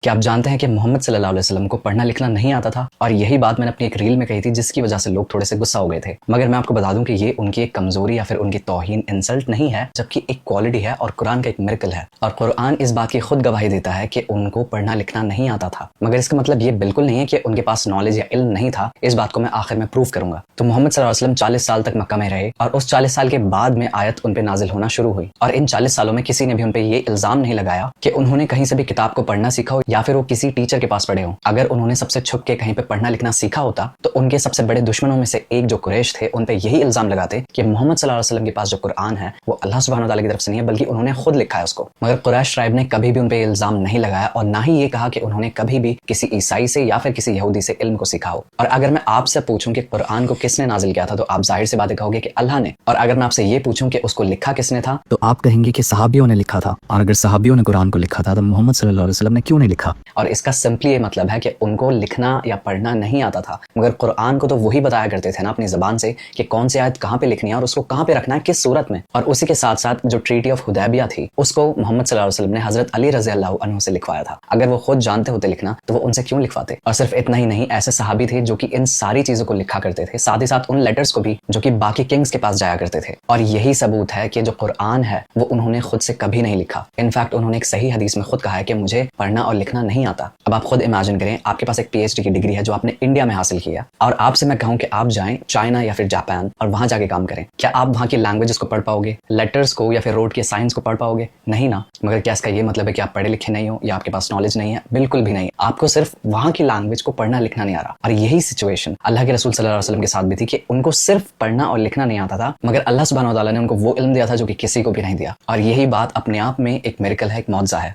کہ آپ جانتے ہیں کہ محمد صلی اللہ علیہ وسلم کو پڑھنا لکھنا نہیں آتا تھا، اور یہی بات میں نے اپنی ایک ریل میں کہی تھی جس کی وجہ سے لوگ تھوڑے سے غصہ ہو گئے تھے. مگر میں آپ کو بتا دوں کہ یہ ان کی ایک کمزوری یا پھر ان کی توہین انسلٹ نہیں ہے، جبکہ ایک کوالٹی ہے اور قرآن کا ایک میریکل ہے. اور قرآن اس بات کی خود گواہی دیتا ہے کہ ان کو پڑھنا لکھنا نہیں آتا تھا. مگر اس کا مطلب یہ بالکل نہیں ہے کہ ان کے پاس نالج یا علم نہیں تھا. اس بات کو میں آخر میں پروف کروں گا. تو محمد صلی اللہ علیہ وسلم 40 سال تک مکہ میں رہے، اور اس 40 سال کے بعد میں آیت ان پہ نازل ہونا شروع ہوئی. اور ان 40 سالوں میں کسی نے بھی ان پہ یہ الزام نہیں لگایا کہ انہوں نے کہیں سے بھی کتاب کو پڑھنا سیکھا ہو یا پھر وہ کسی ٹیچر کے پاس پڑھے ہوں. اگر انہوں نے سب سے چھپ کے کہیں پہ پڑھنا لکھنا سیکھا ہوتا تو ان کے سب سے بڑے دشمنوں میں سے ایک جو قریش تھے ان پہ یہی الزام لگاتے کہ محمد صلی اللہ علیہ وسلم کے پاس جو قرآن ہے وہ اللہ سبحانہ وتعالی کی طرف سے نہیں ہے بلکہ انہوں نے خود لکھا ہے اس کو. مگر قریش ٹرائب نے کبھی بھی ان پہ یہ الزام نہیں لگایا، اور نہ ہی یہ کہا کہ انہوں نے کبھی بھی کسی عیسائی سے یا پھر کسی یہودی سے علم کو سیکھا ہو. اور اگر میں آپ سے پوچھوں کہ قرآن کو کس نے نازل کیا تھا تو آپ ظاہر سی باتیں کہو گے کہ اللہ نے. اور اگر میں آپ سے یہ پوچھوں کہ اس کو لکھا کس نے تھا تو آپ کہیں گے کہ صحابیوں نے لکھا تھا. اور اگر صحابیوں نے قرآن کو لکھا تھا تو محمد صلی اللہ علیہ وسلم نے کیوں نہیں لکھا؟ اور اس کا سمپلی یہ مطلب ہے کہ ان کو لکھنا یا پڑھنا نہیں آتا تھا، مگر قرآن کو تو وہی بتایا کرتے تھے نا اپنی زبان سے کہ کون سی آیت کہاں پہ لکھنی ہے اور اس کو کہاں پہ رکھنا ہے، کس صورت میں. اور اسی کے ساتھ ساتھ جو ٹریٹی آف حدیبیہ تھی اس کو محمد صلی اللہ علیہ وسلم نے حضرت علی رضی اللہ عنہ سے لکھوایا تھا. اگر وہ خود جانتے ہوتے لکھنا تو وہ ان سے کیوں لکھواتے؟ اور صرف اتنا ہی نہیں، ایسے صحابی تھے جو کہ ان ساری چیزوں کو لکھا کرتے تھے، ساتھ ہی ساتھ ان لیٹرز کو بھی جو کہ باقی کنگز کے پاس جایا کرتے تھے. اور یہی ثبوت ہے کہ جو قرآن ہے وہ انہوں نے خود سے کبھی نہیں لکھا. انفیکٹ انہوں نے ایک صحیح حدیث میں خود کہا ہے کہ مجھے پڑھنا اور لکھنا نہیں آتا. اب آپ خود امیجن کریں، آپ کے پاس ایک پی ایچ ڈی کی ڈگری ہے جو آپ نے انڈیا میں حاصل کیا، اور آپ سے میں کہوں کہ آپ جائیں چائنا یا پھر جاپان اور وہاں جا کے کام کریں، کیا آپ وہاں کی لینگویجز کو پڑھ پاؤ گے؟ لیٹرز کو یا پھر روڈ کے سائنس کو پڑھ پاؤ گے؟ نہیں نا. مگر کیا اس کا یہ مطلب ہے کہ آپ پڑھے لکھے نہیں ہو یا آپ کے پاس نالج نہیں ہے؟ بالکل بھی نہیں. آپ کو صرف وہاں کی لینگویج کو پڑھنا لکھنا نہیں آ رہا. اور یہی سچویشن اللہ کے رسول صلی اللہ علیہ وسلم کے ساتھ بھی تھی کہ ان کو صرف پڑھنا اور لکھنا نہیں آتا تھا، مگر اللہ سبحانہ و تعالیٰ نے ان کو وہ علم دیا تھا جو کہ کسی کو بھی نہیں دیا. اور یہی بات اپنے آپ میں ایک میریکل ہے، ایک معجزہ ہے.